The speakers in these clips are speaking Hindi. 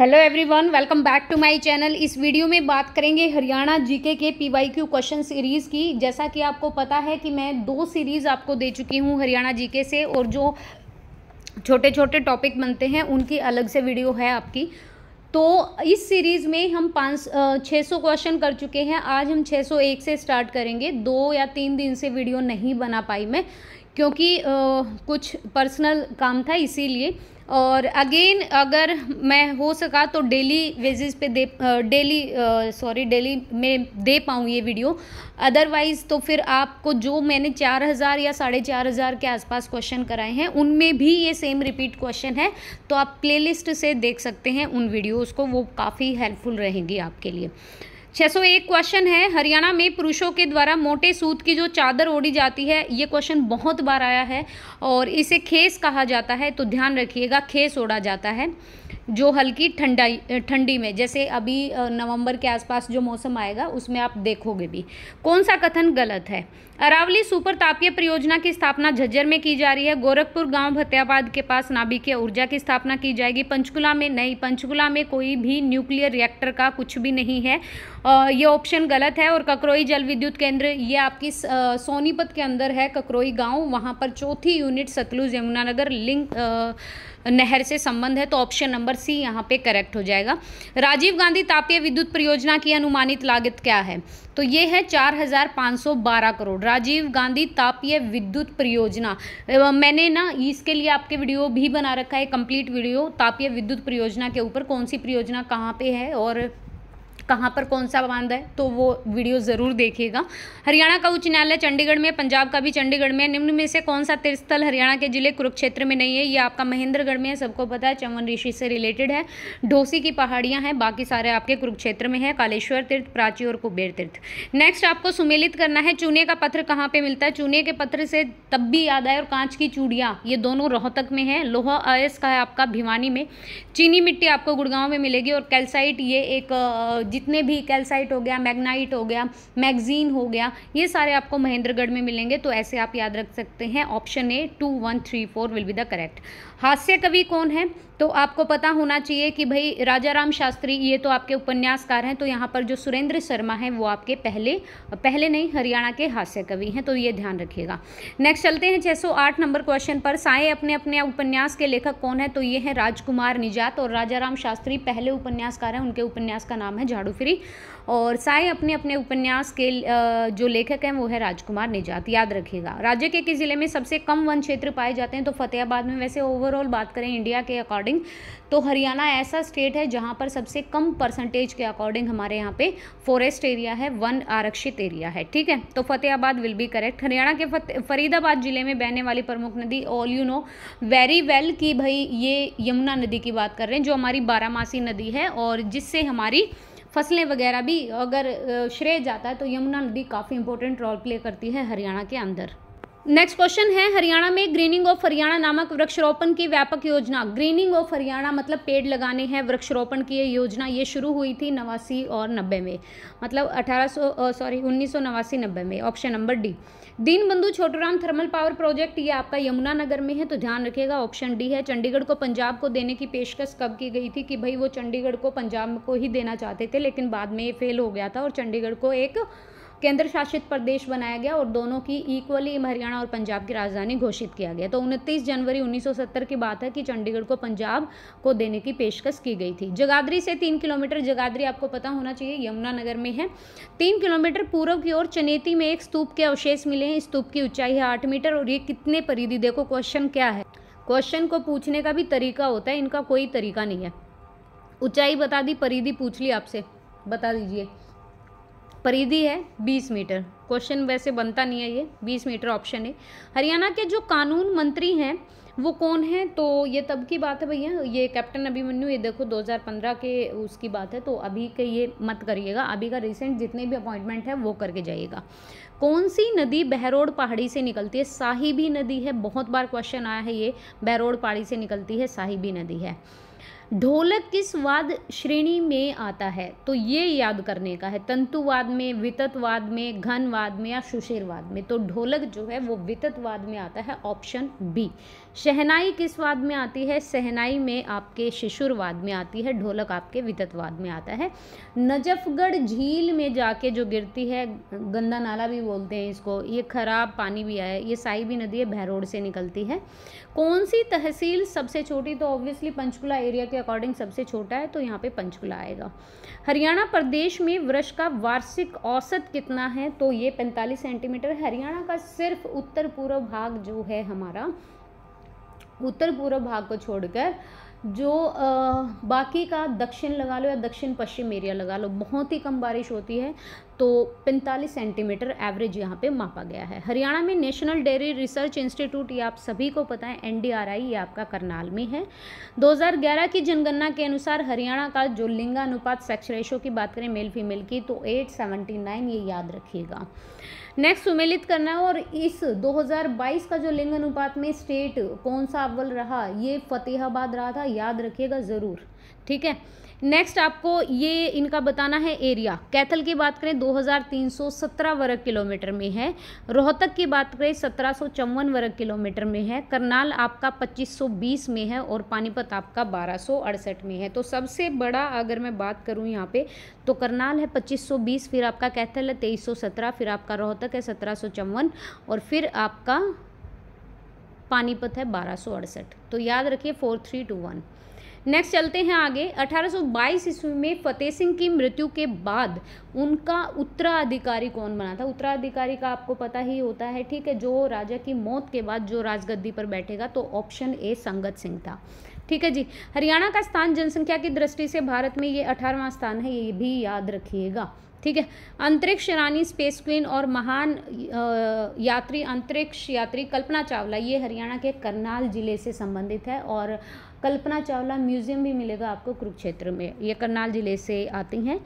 Hello everyone, welcome back to my channel. इस वीडियो में बात करेंगे हरियाणा जीके के पीवाईक्यू क्वेश्चन सीरीज़ की। जैसा कि आपको पता है कि मैं 2 सीरीज़ आपको दे चुकी हूं हरियाणा जीके से, और जो छोटे छोटे टॉपिक बनते हैं उनकी अलग से वीडियो है आपकी। तो इस सीरीज़ में हम 600 क्वेश्चन कर चुके हैं। आज हम 601 से स्टार्ट करेंगे। 2 या 3 दिन से वीडियो नहीं बना पाई मैं, क्योंकि कुछ पर्सनल काम था इसीलिए। और अगेन अगर मैं हो सका तो डेली बेसिस पे डेली में दे पाऊँ ये वीडियो। अदरवाइज़ तो फिर आपको जो मैंने 4000 या 4500 के आसपास क्वेश्चन कराए हैं उनमें भी ये सेम रिपीट क्वेश्चन है, तो आप प्लेलिस्ट से देख सकते हैं उन वीडियोज़ को, वो काफ़ी हेल्पफुल रहेंगी आपके लिए। 601 क्वेश्चन है। हरियाणा में पुरुषों के द्वारा मोटे सूत की जो चादर ओढ़ी जाती है, ये क्वेश्चन बहुत बार आया है और इसे खेस कहा जाता है, तो ध्यान रखिएगा। खेस ओढ़ा जाता है जो हल्की ठंडी में, जैसे अभी नवंबर के आसपास जो मौसम आएगा उसमें आप देखोगे भी। कौन सा कथन गलत है? अरावली सुपर तापीय परियोजना की स्थापना झज्जर में की जा रही है। गोरखपुर गांव फतेहाबाद के पास नाभिकीय ऊर्जा की स्थापना की जाएगी। पंचकुला में नहीं, पंचकुला में कोई भी न्यूक्लियर रिएक्टर का कुछ भी नहीं है, ये ऑप्शन गलत है। और ककरोई जल विद्युत केंद्र, ये आपकी सोनीपत के अंदर है ककरोई गांव, वहां पर 4थी यूनिट सतलुज यमुनानगर लिंक नहर से संबंध है, तो ऑप्शन नंबर सी यहाँ पे करेक्ट हो जाएगा। राजीव गांधी तापीय विद्युत परियोजना की अनुमानित लागत क्या है? तो ये है 4512 करोड़। राजीव गांधी तापीय विद्युत परियोजना, मैंने ना इसके लिए आपके वीडियो भी बना रखा है, कंप्लीट वीडियो तापीय विद्युत परियोजना के ऊपर, कौन सी परियोजना कहाँ पे है और कहाँ पर कौन सा बांध है, तो वो वीडियो ज़रूर देखिएगा। हरियाणा का उच्च न्यायालय चंडीगढ़ में, पंजाब का भी चंडीगढ़ में। निम्न में से कौन सा तीर्थस्थल हरियाणा के जिले कुरुक्षेत्र में नहीं है? ये आपका महेंद्रगढ़ में है, सबको पता है, चमन ऋषि से रिलेटेड है। ढोसी की पहाड़ियाँ हैं, बाकी सारे आपके कुरुक्षेत्र में है। कालेश्वर तीर्थ, प्राची और कुबेर तीर्थ। नेक्स्ट आपको सुमेलित करना है, चूने का पत्थर कहाँ पर मिलता है? चूने के पत्थर से तब भी याद आए, और कांच की चूड़ियाँ, ये दोनों रोहतक में है। लोहा अयस्क है आपका भिवानी में। चीनी मिट्टी आपको गुड़गांव में मिलेगी। और कैल्साइट, ये एक जितने भी कैल्साइट हो गया, मैग्नाइट हो गया, मैगजीन हो गया, ये सारे आपको महेंद्रगढ़ में मिलेंगे, तो ऐसे आप याद रख सकते हैं। Option A 2, 1, 3, 4 will be the correct. हास्य कवि कौन है? तो आपको पता होना चाहिए कि भाई राजाराम शास्त्री, ये तो आपके उपन्यासकार हैं, तो यहाँ पर जो सुरेंद्र शर्मा हैं वो आपके पहले नहीं, हरियाणा के हास्य कवि हैं, तो ये ध्यान रखिएगा। नेक्स्ट चलते हैं 608 नंबर क्वेश्चन पर। साए अपने अपने उपन्यास के लेखक कौन है? तो ये है राजकुमार निजात, और राजाराम शास्त्री पहले उपन्यासकार हैं, उनके उपन्यास का नाम है झाड़ू फिरी। और साए अपने अपने उपन्यास के जो लेखक हैं वो है राजकुमार निजात, याद रखिएगा। राज्य के किस जिले में सबसे कम वन क्षेत्र पाए जाते हैं? तो फतेहाबाद में। वैसे ओवरऑल बात करें इंडिया के अकॉर्डिंग, तो हरियाणा ऐसा स्टेट है जहां पर सबसे कम परसेंटेज के अकॉर्डिंग हमारे यहाँ पे फॉरेस्ट एरिया है, वन आरक्षित एरिया है, ठीक है। तो Fatehabad will be correct. Haryana के फरीदाबाद जिले में बहने वाली प्रमुख नदी, all you know very well कि भाई ये यमुना नदी की बात कर रहे हैं, जो हमारी बारामासी नदी है और जिससे हमारी फसलें वगैरह भी अगर श्रेय जाता है, तो यमुना नदी काफ़ी इंपॉर्टेंट रोल प्ले करती है हरियाणा के अंदर। नेक्स्ट क्वेश्चन है, हरियाणा में ग्रीनिंग ऑफ हरियाणा नामक वृक्षारोपण की व्यापक योजना। ग्रीनिंग ऑफ हरियाणा मतलब पेड़ लगाने हैं, वृक्षारोपण की ये योजना, ये शुरू हुई थी 89 और 90 में, मतलब 1989-90 में। Option number D. Deenbandhu Chhoturam thermal power project, ये आपका यमुनानगर में है, तो ध्यान रखिएगा, ऑप्शन डी है। चंडीगढ़ को पंजाब को देने की पेशकश कब की गई थी? कि भाई वो चंडीगढ़ को पंजाब को ही देना चाहते थे, लेकिन बाद में ये फेल हो गया था और चंडीगढ़ को एक केंद्र शासित प्रदेश बनाया गया और दोनों की इक्वली हरियाणा और पंजाब की राजधानी घोषित किया गया। तो 29 जनवरी 1970 की बात है कि चंडीगढ़ को पंजाब को देने की पेशकश की गई थी। जगाधरी से 3 किलोमीटर, जगाधरी आपको पता होना चाहिए यमुनानगर में है। 3 किलोमीटर पूर्व की ओर चनेती में एक स्तूप के अवशेष मिले हैं। स्तूप की ऊंचाई है 8 मीटर और ये कितने परिधि? देखो क्वेश्चन क्या है, क्वेश्चन को पूछने का भी तरीका होता है, इनका कोई तरीका नहीं है। ऊंचाई बता दी, परिधि पूछ ली आपसे, बता दीजिए। परिधि है 20 मीटर। क्वेश्चन वैसे बनता नहीं है, ये 20 मीटर ऑप्शन है। हरियाणा के जो कानून मंत्री हैं वो कौन है? तो ये तब की बात है भैया, ये कैप्टन अभिमन्यु, ये देखो 2015 के उसकी बात है, तो अभी के ये मत करिएगा, अभी का रिसेंट जितने भी अपॉइंटमेंट है वो करके जाइएगा। कौन सी नदी बहरोड पहाड़ी से निकलती है? साहिबी नदी है, बहुत बार क्वेश्चन आया है ये, बहरोड पहाड़ी से निकलती है, साहिबी नदी है। ढोलक किस वाद्य श्रेणी में आता है? तो ये याद करने का है, तंतुवाद में, विततवाद में, घनवाद में या सुषिरवाद में। तो ढोलक जो है वो विततवाद में आता है, ऑप्शन बी। शहनाई किस वाद में आती है? शहनाई में आपके शिशुरवाद में आती है, ढोलक आपके विततवाद में आता है। नजफगढ़ झील में जाके जो गिरती है, गंदा नाला भी बोलते हैं इसको, ये खराब पानी भी आया, ये साहिबी नदी है, बहरोड से निकलती है। कौन सी तहसील सबसे छोटी? तो ऑब्वियसली पंचकुला एरिया के अकॉर्डिंग सबसे छोटा है, तो यहाँ पे पंचकुला आएगा। हरियाणा प्रदेश में वर्ष का वार्षिक औसत कितना है? तो ये 45 सेंटीमीटर। हरियाणा का सिर्फ उत्तर पूर्व भाग जो है हमारा, उत्तर पूर्व भाग को छोड़कर जो बाकी का दक्षिण लगा लो या दक्षिण पश्चिम एरिया लगा लो, बहुत ही कम बारिश होती है। तो 45 सेंटीमीटर एवरेज यहाँ पे मापा गया है। हरियाणा में नेशनल डेयरी रिसर्च इंस्टीट्यूट, ये आप सभी को पता है, NDRI, ये आपका करनाल में है। 2011 की जनगणना के अनुसार हरियाणा का जो लिंगानुपात, सेक्स रेशो की बात करें मेल फीमेल की, तो 8:79, ये याद रखिएगा। नेक्स्ट सुमेलित करना है। और इस 2022 का जो लिंग अनुपात में स्टेट कौन सा अव्वल रहा? ये फतेहाबाद रहा था, याद रखिएगा ज़रूर, ठीक है। नेक्स्ट आपको ये इनका बताना है एरिया। कैथल की बात करें 2317 वर्ग किलोमीटर में है। रोहतक की बात करें 1754 वर्ग किलोमीटर में है। करनाल आपका 2520 में है और पानीपत आपका 1268 में है। तो सबसे बड़ा अगर मैं बात करूं यहाँ पे तो करनाल है 2520, फिर आपका कैथल है 2317, फिर आपका रोहतक है 1754 और फिर आपका पानीपत है 1268। तो याद रखिए 4321। नेक्स्ट चलते हैं आगे। 1822 ईस्वी में फतेह सिंह की मृत्यु के बाद उनका उत्तराधिकारी कौन बना था? उत्तराधिकारी का आपको पता ही होता है, ठीक है, जो राजा की मौत के बाद जो राजगद्दी पर बैठेगा, तो ऑप्शन ए संगत सिंह था, ठीक है जी। हरियाणा का स्थान जनसंख्या की दृष्टि से भारत में ये 18वां स्थान है, ये भी याद रखिएगा, ठीक है। अंतरिक्ष रानी, स्पेस क्वीन और महान यात्री, अंतरिक्ष यात्री कल्पना चावला, ये हरियाणा के करनाल जिले से संबंधित है। और कल्पना चावला म्यूजियम भी मिलेगा आपको कुरुक्षेत्र में, ये करनाल जिले से आती हैं।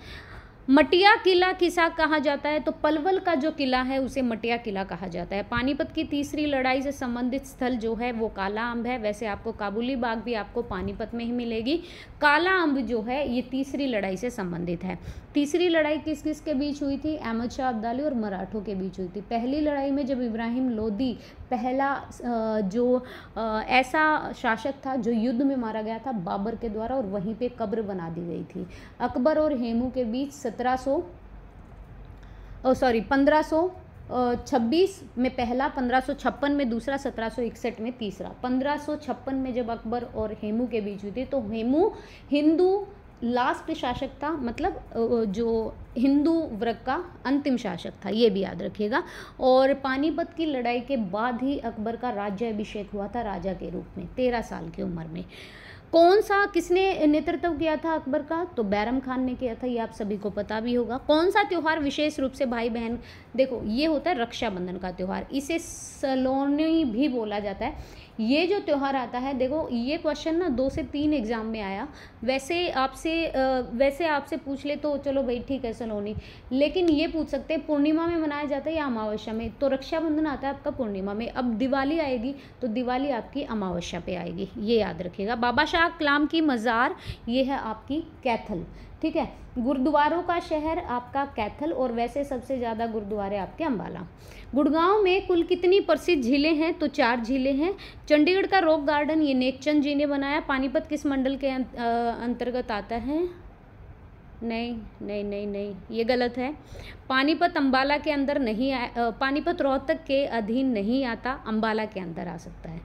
मटिया किला किसा कहा जाता है? तो पलवल का जो किला है उसे मटिया किला कहा जाता है। पानीपत की तीसरी लड़ाई से संबंधित स्थल जो है वो काला अम्ब है। वैसे आपको काबुली बाग भी आपको पानीपत में ही मिलेगी। काला अम्ब जो है ये तीसरी लड़ाई से संबंधित है। तीसरी लड़ाई किस किस के बीच हुई थी? अहमद शाह अब्दाली और मराठों के बीच हुई थी। पहली लड़ाई में जब इब्राहिम लोदी पहला ऐसा शासक था जो युद्ध में मारा गया था बाबर के द्वारा, और वहीं पे कब्र बना दी गई थी। अकबर और हेमू के बीच 1526 में पहला, 1556 में दूसरा, 1761 में तीसरा। 1556 में जब अकबर और हेमू के बीच हुई थी तो हेमू हिंदू लास्ट शासक था, मतलब जो हिंदू वर्ग का अंतिम शासक था, ये भी याद रखिएगा। और पानीपत की लड़ाई के बाद ही अकबर का राज्याभिषेक हुआ था राजा के रूप में 13 साल की उम्र में। कौन सा, किसने नेतृत्व किया था अकबर का? तो बैरम खान ने किया था, ये आप सभी को पता भी होगा। कौन सा त्यौहार विशेष रूप से भाई बहन, देखो ये होता है रक्षाबंधन का त्यौहार, इसे सलोनी भी बोला जाता है। ये जो त्यौहार आता है, देखो ये क्वेश्चन ना 2 से 3 एग्जाम में आया। वैसे आपसे पूछ ले तो चलो भाई ठीक है सलोनी, लेकिन ये पूछ सकते हैं पूर्णिमा में मनाया जाता है या अमावस्या में? तो रक्षाबंधन आता है आपका पूर्णिमा में। अब दिवाली आएगी तो दिवाली आपकी अमावस्या पे आएगी, ये याद रखिएगा। बाबा शाह कलाम की मज़ार, ये है आपकी कैथल, ठीक है। गुरुद्वारों का शहर आपका कैथल, और वैसे सबसे ज़्यादा गुरुद्वारे आपके अम्बाला। गुड़गांव में कुल कितनी प्रसिद्ध झीलें हैं? तो 4 झीलें हैं। चंडीगढ़ का रॉक गार्डन ये नेकचंद जी ने बनाया। पानीपत किस मंडल के अंतर्गत आता है? नहीं नहीं नहीं नहीं, ये गलत है। पानीपत अम्बाला के अंदर नहीं पानीपत रोहतक के अधीन नहीं आता, अम्बाला के अंदर आ सकता है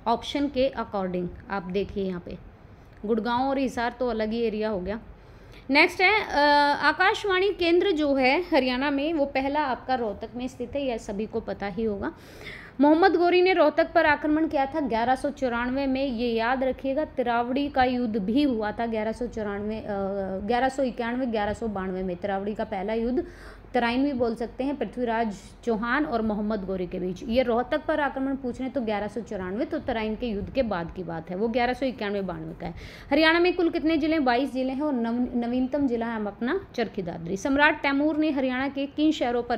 ऑप्शन के अकॉर्डिंग। आप देखिए यहाँ पे गुड़गांव और हिसार तो अलग ही एरिया हो गया। नेक्स्ट है आकाशवाणी केंद्र जो है हरियाणा में, वो पहला आपका रोहतक में स्थित है, यह सभी को पता ही होगा। मोहम्मद गौरी ने रोहतक पर आक्रमण किया था 1194 में, ये याद रखिएगा। तिरावड़ी का युद्ध भी हुआ था 1192 में, तिरावड़ी का पहला युद्ध, तराइन भी बोल सकते हैं, पृथ्वीराज चौहान और मोहम्मद गौरी के बीच। ये रोहतक पर आक्रमण पूछ रहे तो 1194, तो तराइन के युद्ध के बाद की बात है, वो 1191-92 का है। हरियाणा में कुल कितने जिले? 22 जिले हैं और नवीनतम जिला है अपना चरखी दादरी। सम्राट तैमूर ने हरियाणा के किन शहरों पर,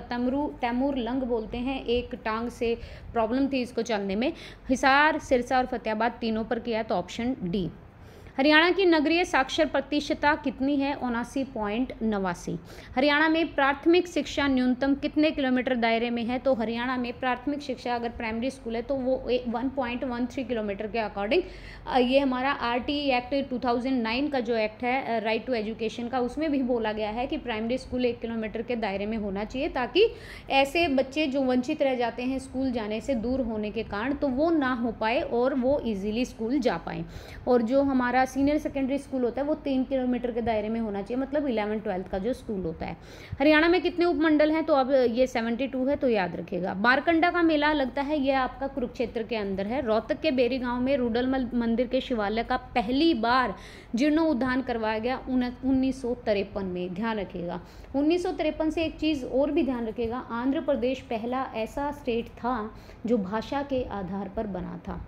तैमूर लंग बोलते हैं, एक टांग से प्रॉब्लम थी इसको चलने में, हिसार, सिरसा और फतेहाबाद तीनों पर किया, तो ऑप्शन डी। हरियाणा की नगरीय साक्षर प्रतिशतता कितनी है? 79.89। हरियाणा में प्राथमिक शिक्षा न्यूनतम कितने किलोमीटर दायरे में है? तो हरियाणा में प्राथमिक शिक्षा अगर प्राइमरी स्कूल है तो वो 1.13 किलोमीटर के अकॉर्डिंग, ये हमारा RT एक्ट 2009 का जो एक्ट है राइट टू एजुकेशन का, उसमें भी बोला गया है कि प्राइमरी स्कूल 1 किलोमीटर के दायरे में होना चाहिए, ताकि ऐसे बच्चे जो वंचित रह जाते हैं स्कूल जाने से दूर होने के कारण, तो वो ना हो पाए और वो इजीली स्कूल जा पाए। और जो हमारा सीनियर सेकेंडरी स्कूल होता है वो 3 किलोमीटर के दायरे में होना चाहिए, मतलब 11th-12th का जो स्कूल होता है। हरियाणा में कितने उपमंडल हैं? तो अब ये 72 है, तो याद रखिएगा। मारकंडा का मेला लगता है, यह आपका कुरुक्षेत्र के अंदर है। रोहतक के बेरी गांव में रूडलमल मंदिर के शिवालय का पहली बार जीर्णोद्धार करवाया गया 1953 में, ध्यान रखिएगा। 1953 से एक चीज़ और भी ध्यान रखिएगा, आंध्र प्रदेश पहला ऐसा स्टेट था जो भाषा के आधार पर बना था,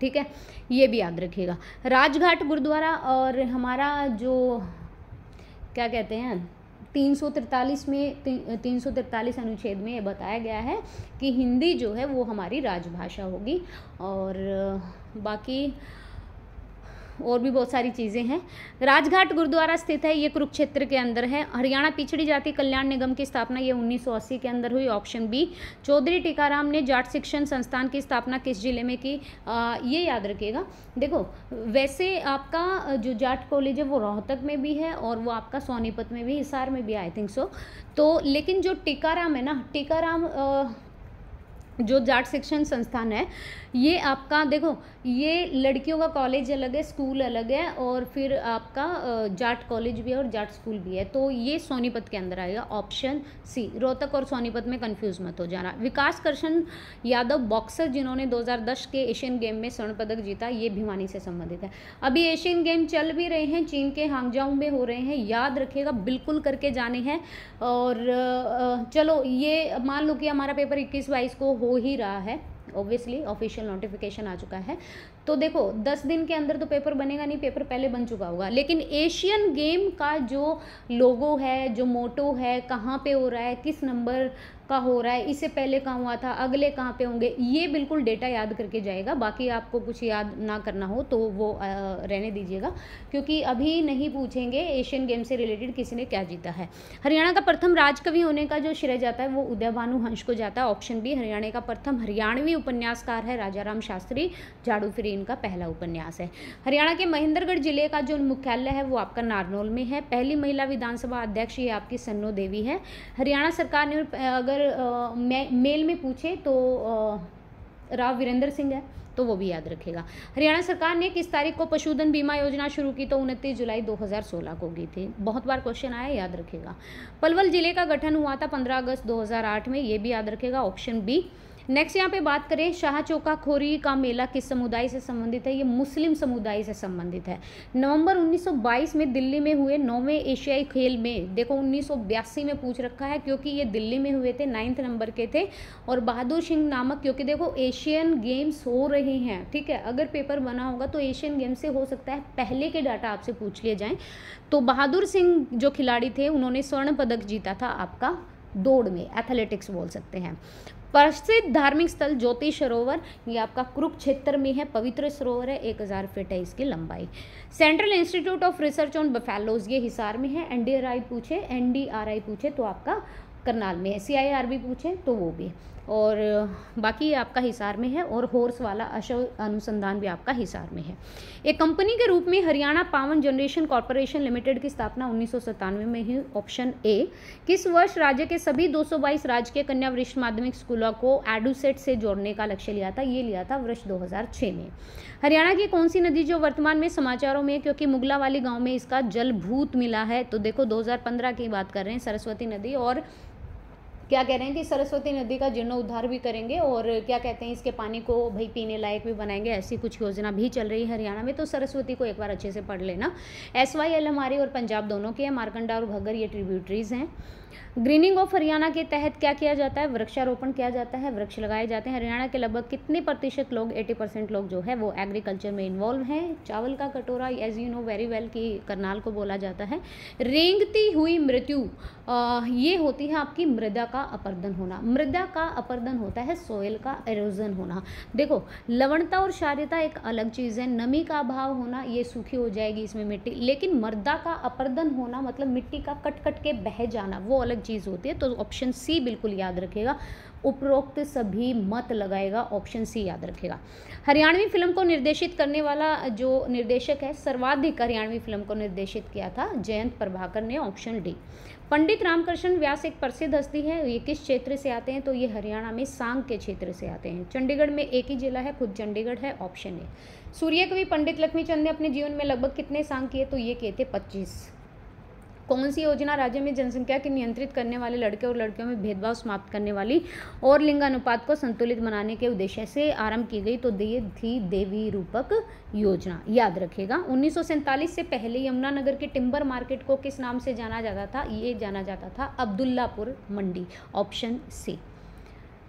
ठीक है, ये भी याद रखिएगा। राजघाट गुरुद्वारा और हमारा जो क्या कहते हैं 343 अनुच्छेद में ये बताया गया है कि हिंदी जो है वो हमारी राजभाषा होगी। और बाकी और भी बहुत सारी चीज़ें हैं। राजघाट गुरुद्वारा स्थित है, ये कुरुक्षेत्र के अंदर है। हरियाणा पिछड़ी जाति कल्याण निगम की स्थापना ये 1980 के अंदर हुई, ऑप्शन बी। चौधरी टीकाराम ने जाट शिक्षण संस्थान की स्थापना किस जिले में की? ये याद रखिएगा। देखो वैसे आपका जो जाट कॉलेज है वो रोहतक में भी है और वो आपका सोनीपत में भी, हिसार में भी, आई थिंक सो। तो लेकिन जो टीकाराम है ना, टीकाराम जो जाट शिक्षण संस्थान है ये आपका, देखो ये लड़कियों का कॉलेज अलग है, स्कूल अलग है, और फिर आपका जाट कॉलेज भी है और जाट स्कूल भी है, तो ये सोनीपत के अंदर आएगा, ऑप्शन सी। रोहतक और सोनीपत में कंफ्यूज मत हो जाना। विकास कृष्ण यादव बॉक्सर जिन्होंने 2010 के एशियन गेम में स्वर्ण पदक जीता, ये भिवानी से संबंधित है। अभी एशियन गेम चल भी रहे हैं, चीन के हांगजाऊ में हो रहे हैं, याद रखिएगा, बिल्कुल करके जाने हैं। और चलो ये मान लो कि हमारा पेपर 21-22 को हो ही रहा है, ऑब्वियसली ऑफिशियल नोटिफिकेशन आ चुका है, तो देखो 10 दिन के अंदर तो पेपर बनेगा नहीं, पेपर पहले बन चुका होगा। लेकिन एशियन गेम का जो लोगो है, जो मोटो है, कहाँ पे हो रहा है, किस नंबर का हो रहा है, इससे पहले कहाँ हुआ था, अगले कहाँ पे होंगे, ये बिल्कुल डेटा याद करके जाएगा। बाकी आपको कुछ याद ना करना हो तो वो रहने दीजिएगा, क्योंकि अभी नहीं पूछेंगे एशियन गेम से रिलेटेड किसी ने क्या जीता है। हरियाणा का प्रथम राजकवि होने का जो श्रेय जाता है वो उदय भानु हंस को जाता है, ऑप्शन बी। हरियाणा का प्रथम हरियाणवी उपन्यासकार है राजाराम शास्त्री, झाड़ू फिरी इनका पहला उपन्यास है। हरियाणा के महेंद्रगढ़ जिले का जो मुख्यालय है वो आपका नारनौल में है। पहली महिला विधानसभा अध्यक्ष ये आपकी सन्नो देवी है। हरियाणा सरकार ने अगर मेल में पूछे तो राव वीरेंद्र सिंह है, तो वो भी याद रखेगा। हरियाणा सरकार ने किस तारीख को पशुधन बीमा योजना शुरू की? तो 29 जुलाई 2016 को की थी। बहुत बार क्वेश्चन आया, याद रखेगा। पलवल जिले का गठन हुआ था 15 अगस्त 2008 में, ये भी याद रखेगा, ऑप्शन बी। नेक्स्ट यहाँ पे बात करें, शाह चौका खोरी का मेला किस समुदाय से संबंधित है? ये मुस्लिम समुदाय से संबंधित है। नवंबर 1922 में दिल्ली में हुए 9वें एशियाई खेल में, देखो 1982 में पूछ रखा है क्योंकि ये दिल्ली में हुए थे, 9th नंबर के थे। और बहादुर सिंह नामक, क्योंकि देखो एशियन गेम्स हो रहे हैं, ठीक है, अगर पेपर बना होगा तो एशियन गेम्स से हो सकता है पहले के डाटा आपसे पूछ लिए जाएँ। तो बहादुर सिंह जो खिलाड़ी थे उन्होंने स्वर्ण पदक जीता था आपका दौड़ में, एथलेटिक्स बोल सकते हैं। प्रसिद्ध धार्मिक स्थल ज्योति सरोवर, ये आपका कुरुक्षेत्र में है, पवित्र सरोवर है, 1000 फीट है इसकी लंबाई। Central institute of research on buffaloes, ये हिसार में है। एनडीआरआई पूछे तो आपका करनाल में है। CIRB पूछे तो वो भी, और बाकी आपका हिसार में है। और हॉर्स वाला अशोक अनुसंधान भी आपका हिसार में है। एक कंपनी के रूप में Haryana power generation corporation limited की स्थापना 1997 में हुई, ऑप्शन ए। किस वर्ष राज्य के सभी 222 राजकीय कन्या वरिष्ठ माध्यमिक स्कूलों को एडुसेट से जोड़ने का लक्ष्य लिया था? ये लिया था वर्ष 2006 में। हरियाणा की कौन सी नदी जो वर्तमान में समाचारों में, क्योंकि मुगलावाली गाँव में इसका जल भूत मिला है, तो देखो 2015 की बात कर रहे हैं, सरस्वती नदी। और क्या कह रहे हैं कि सरस्वती नदी का जीर्णोद्धार भी करेंगे और क्या कहते हैं इसके पानी को भाई पीने लायक भी बनाएंगे, ऐसी कुछ योजना भी चल रही है हरियाणा में। तो सरस्वती को एक बार अच्छे से पढ़ लेना। SYL हमारी और पंजाब दोनों के हैं, मारकंडा और घग्गर ये ट्रिब्यूटरीज हैं। ग्रीनिंग ऑफ हरियाणा के तहत क्या किया जाता है? वृक्षारोपण किया जाता है, वृक्ष लगाए जाते हैं। हरियाणा के लगभग कितने प्रतिशत लोग, 80% लोग जो है वो एग्रीकल्चर में इन्वॉल्व हैं। चावल का कटोरा, as you know very well कि करनाल को बोला जाता है। रेंगती हुई मृत्यु, ये होती है आपकी मृदा का अपरदन होना। मृदा का अपरदन होता है सोयल का एरोजन होना। देखो, लवणता और क्षारीयता एक अलग चीज़ है। नमी का अभाव होना, ये सूखी हो जाएगी इसमें मिट्टी, लेकिन मृदा का अपरदन होना मतलब मिट्टी का कट कट के बह जाना, वो अलग चीज़ होती है। तो ऑप्शन सी बिल्कुल याद रखेगा, उपरोक्त सभी मत लगाएगा, ऑप्शन सी याद रखेगा। हरियाणवी फिल्म को निर्देशित करने वाला जो निर्देशक है, सर्वाधिक हरियाणवी फिल्म को निर्देशित किया था जयंत प्रभाकर ने, ऑप्शन डी। पंडित रामकृष्ण व्यास एक प्रसिद्ध हस्ती है, ये किस क्षेत्र से आते हैं? तो ये हरियाणा में सांग के क्षेत्र से आते हैं। चंडीगढ़ में एक ही जिला है, खुद चंडीगढ़ है, ऑप्शन ए। सूर्यकवि पंडित लक्ष्मीचंद ने अपने जीवन में लगभग कितने सांग किए? तो ये किए थे 25। कौन सी योजना राज्य में जनसंख्या की नियंत्रित करने वाले लड़के और लड़कियों में भेदभाव समाप्त करने वाली और लिंगानुपात को संतुलित बनाने के उद्देश्य से आरंभ की गई? तो ये थी देवी रूपक योजना, याद रखेगा। 1947 से पहले यमुनानगर के टिम्बर मार्केट को किस नाम से जाना जाता था? ये जाना जाता था अब्दुल्लापुर मंडी, ऑप्शन सी।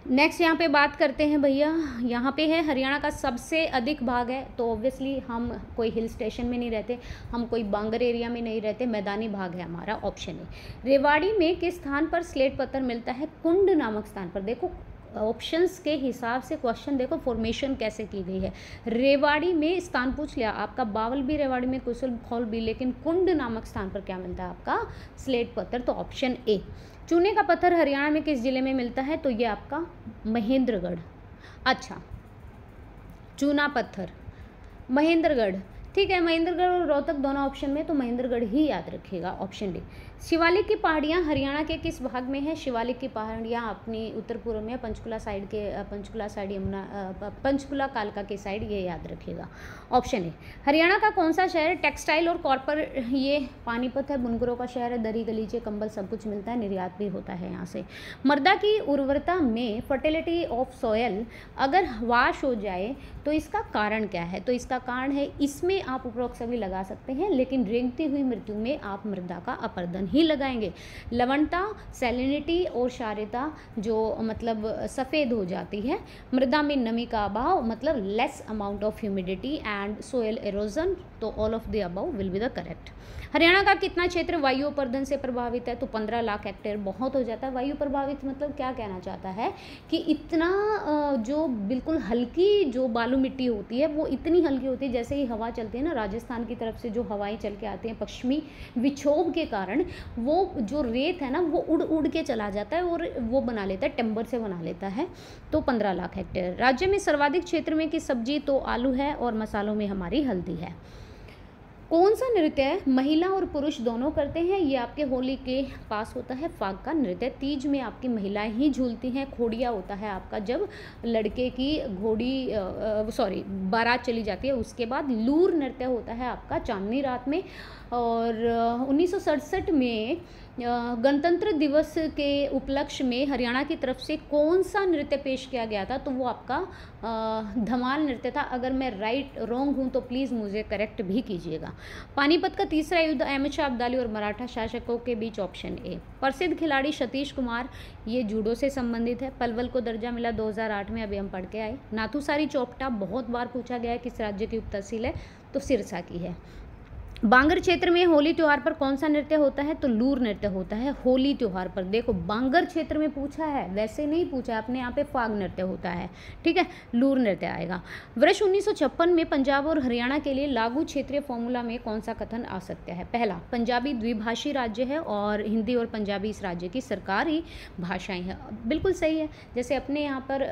नेक्स्ट यहाँ पे बात करते हैं भैया, यहाँ पे है हरियाणा का सबसे अधिक भाग है, तो ऑब्वियसली हम कोई हिल स्टेशन में नहीं रहते, हम कोई बांगर एरिया में नहीं रहते, मैदानी भाग है हमारा, ऑप्शन है। रेवाड़ी में किस स्थान पर स्लेट पत्थर मिलता है? कुंड नामक स्थान पर। देखो ऑप्शंस के हिसाब से क्वेश्चन देखो फॉर्मेशन कैसे की गई है। रेवाड़ी में स्थान पूछ लिया आपका, बावल भी रेवाड़ी में, कुशल खौल भी, लेकिन कुंड नामक स्थान पर क्या मिलता है आपका? स्लेट पत्थर, तो ऑप्शन ए। चूने का पत्थर हरियाणा में किस जिले में मिलता है? तो ये आपका महेंद्रगढ़। अच्छा, चूना पत्थर महेंद्रगढ़, ठीक है, महेंद्रगढ़ और रोहतक दोनों ऑप्शन में, तो महेंद्रगढ़ ही याद रखिएगा, ऑप्शन डी। शिवालिक की पहाड़ियाँ हरियाणा के किस भाग में है? शिवालिक की पहाड़ियाँ अपनी उत्तर पूर्व में, पंचकुला साइड के, पंचकुला साइड, यमुना, पंचकुला कालका के साइड, ये याद रखिएगा, ऑप्शन ए। हरियाणा का कौन सा शहर टेक्सटाइल और कॉपर, ये पानीपत है, बुनकरों का शहर है, दरी गलीचे कंबल सब कुछ मिलता है, निर्यात भी होता है यहाँ से। मृदा की उर्वरता में फर्टिलिटी ऑफ सॉयल अगर ह्रास हो जाए तो इसका कारण क्या है? तो इसका कारण है, इसमें आप उपरोक्त सभी लगा सकते हैं, लेकिन रेंगती हुई मृत्यु में आप मृदा का अपरदन ही लगाएंगे। लवणता, सैलिनिटी और क्षारीयता जो मतलब सफ़ेद हो जाती है। मृदा में नमी का अभाव मतलब less amount of humidity and soil erosion, तो all of the above will be the correct. Haryana का कितना क्षेत्र वायु अपरदन से प्रभावित है? तो 15 लाख हेक्टेयर बहुत हो जाता है। वायु प्रभावित मतलब क्या कहना चाहता है कि इतना जो बिल्कुल हल्की जो बालू मिट्टी होती है वो इतनी हल्की होती है, जैसे ही हवा चलती है ना राजस्थान की तरफ से जो हवाएं चल के आती हैं पश्चिमी विक्षोभ के कारण, वो जो रेत है ना वो उड़ उड़ के चला जाता है और वो बना लेता है, टिम्बर से बना लेता है। तो 15 लाख हेक्टेयर। राज्य में सर्वाधिक क्षेत्र में की सब्जी तो आलू है और मसालों में हमारी हल्दी है। कौन सा नृत्य महिला और पुरुष दोनों करते हैं? ये आपके होली के पास होता है फाग का नृत्य। तीज में आपकी महिलाएं ही झूलती हैं। खोड़िया होता है आपका जब लड़के की घोड़ी बारात चली जाती है, उसके बाद लूर नृत्य होता है आपका चांदनी रात में। और 1967 में गणतंत्र दिवस के उपलक्ष्य में हरियाणा की तरफ से कौन सा नृत्य पेश किया गया था? तो वो आपका धमाल नृत्य था। अगर मैं राइट रॉन्ग हूँ तो प्लीज़ मुझे करेक्ट भी कीजिएगा। पानीपत का तीसरा युद्ध अहमद शाह अब्दाली और मराठा शासकों के बीच, ऑप्शन ए। प्रसिद्ध खिलाड़ी सतीश कुमार, ये जूडो से संबंधित है। पलवल को दर्जा मिला 2008 में, अभी हम पढ़ के आए। नाथुसारी चौपटा बहुत बार पूछा गया है, किस राज्य की उपतहसील है? तो सिरसा की है। बांगर क्षेत्र में होली त्यौहार पर कौन सा नृत्य होता है? तो लूर नृत्य होता है होली त्यौहार पर। देखो बांगर क्षेत्र में पूछा है, वैसे नहीं पूछा है, अपने यहाँ पे फाग नृत्य होता है, ठीक है, लूर नृत्य आएगा। वर्ष 1956 में पंजाब और हरियाणा के लिए लागू क्षेत्रीय फॉर्मूला में कौन सा कथन आ सकता है? पहला, पंजाबी द्विभाषी राज्य है और हिंदी और पंजाबी इस राज्य की सरकारी भाषाएं हैं। बिल्कुल सही है। जैसे अपने यहाँ पर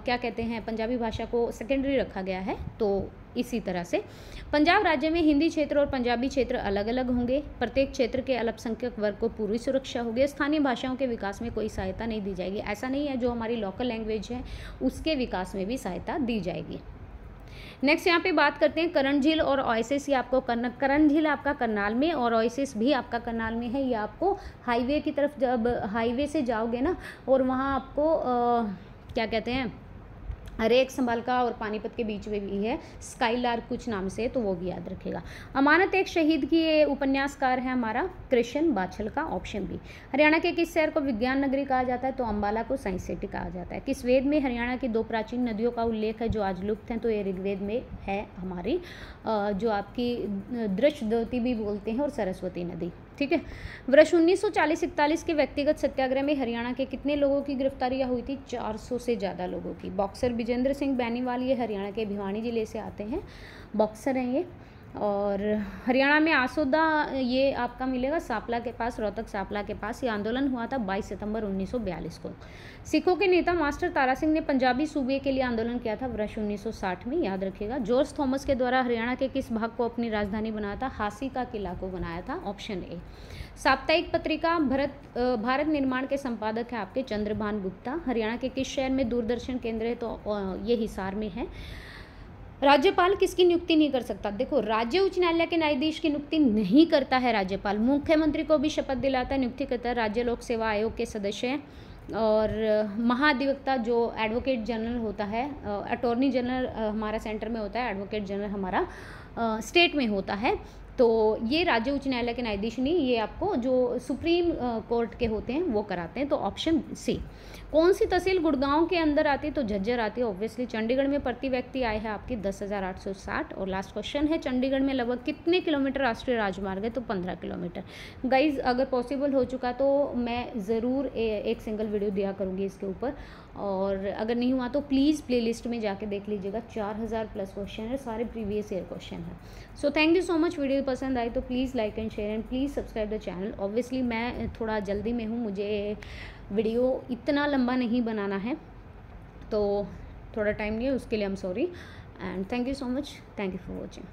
क्या कहते हैं, पंजाबी भाषा को सेकेंडरी रखा गया है, तो इसी तरह से पंजाब राज्य में हिंदी क्षेत्र और पंजाबी क्षेत्र अलग अलग होंगे। प्रत्येक क्षेत्र के अल्पसंख्यक वर्ग को पूरी सुरक्षा होगी। स्थानीय भाषाओं के विकास में कोई सहायता नहीं दी जाएगी। ऐसा नहीं है, जो हमारी लोकल लैंग्वेज है उसके विकास में भी सहायता दी जाएगी। नेक्स्ट यहाँ पे बात करते हैं करण झील और ओएसिस। ये आपको करण झील आपका करनाल में और ओएसिस भी आपका करनाल में है। ये आपको हाईवे की तरफ, जब हाईवे से जाओगे ना और वहाँ आपको क्या कहते हैं रेख संभाल का और पानीपत के बीच में भी है, स्काईलार्क कुछ नाम से, तो वो भी याद रखेगा। अमानत एक शहीद की ये उपन्यासकार है हमारा कृष्ण बाछल का, ऑप्शन बी। हरियाणा के किस शहर को विज्ञान नगरी कहा जाता है, तो अंबाला को साइंस सिटी कहा जाता है। किस वेद में हरियाणा की 2 प्राचीन नदियों का उल्लेख है जो आज लुप्त हैं, तो ये ऋग्वेद में है हमारी जो आपकी दृष्टद्वती भी बोलते हैं और सरस्वती नदी, ठीक है। वर्ष 1940-41 के व्यक्तिगत सत्याग्रह में हरियाणा के कितने लोगों की गिरफ्तारियां हुई थी, 400 से ज़्यादा लोगों की। बॉक्सर विजेंद्र सिंह बैनीवाल ये हरियाणा के भिवानी जिले से आते हैं, बॉक्सर हैं ये। और हरियाणा में आसोदा ये आपका मिलेगा सांपला के पास, रोहतक सांपला के पास। ये आंदोलन हुआ था 22 सितंबर 1942 को। सिखों के नेता मास्टर तारा सिंह ने पंजाबी सूबे के लिए आंदोलन किया था वर्ष 1960 में, याद रखिएगा। जॉर्ज थॉमस के द्वारा हरियाणा के किस भाग को अपनी राजधानी बनाया था, हासी का किला को बनाया था, ऑप्शन ए। साप्ताहिक पत्रिका भारत निर्माण के संपादक है आपके चंद्रभान गुप्ता। हरियाणा के किस शहर में दूरदर्शन केंद्र है, तो ये हिसार में है। राज्यपाल किसकी नियुक्ति नहीं कर सकता, देखो राज्य उच्च न्यायालय के न्यायाधीश की नियुक्ति नहीं करता है राज्यपाल, मुख्यमंत्री को भी शपथ दिलाता है, नियुक्ति करता है राज्य लोक सेवा आयोग के सदस्य हैं। और महाधिवक्ता जो एडवोकेट जनरल होता है, अटॉर्नी जनरल हमारा सेंटर में होता है, एडवोकेट जनरल हमारा स्टेट में होता है। तो ये राज्य उच्च न्यायालय के न्यायाधीश नहीं, ये आपको जो सुप्रीम कोर्ट के होते हैं वो कराते हैं, तो ऑप्शन सी। कौन सी तहसील गुड़गांव के अंदर आती है, तो झज्जर आती है ऑब्वियसली। चंडीगढ़ में प्रति व्यक्ति आय है आपकी 10,860। और लास्ट क्वेश्चन है, चंडीगढ़ में लगभग कितने किलोमीटर राष्ट्रीय राजमार्ग है, तो 15 किलोमीटर। गाइज अगर पॉसिबल हो चुका तो मैं ज़रूर एक सिंगल वीडियो दिया करूँगी इसके ऊपर, और अगर नहीं हुआ तो प्लीज़ प्लेलिस्ट में जाके देख लीजिएगा। 4000 प्लस क्वेश्चन है, सारे प्रीवियस ईयर क्वेश्चन है। So thank you so much. Video पसंद आई तो please like and share and please subscribe the channel. Obviously मैं थोड़ा जल्दी में हूँ, मुझे वीडियो इतना लंबा नहीं बनाना है, तो थोड़ा टाइम नहीं है उसके लिए, I am sorry and thank you so much. Thank you for watching.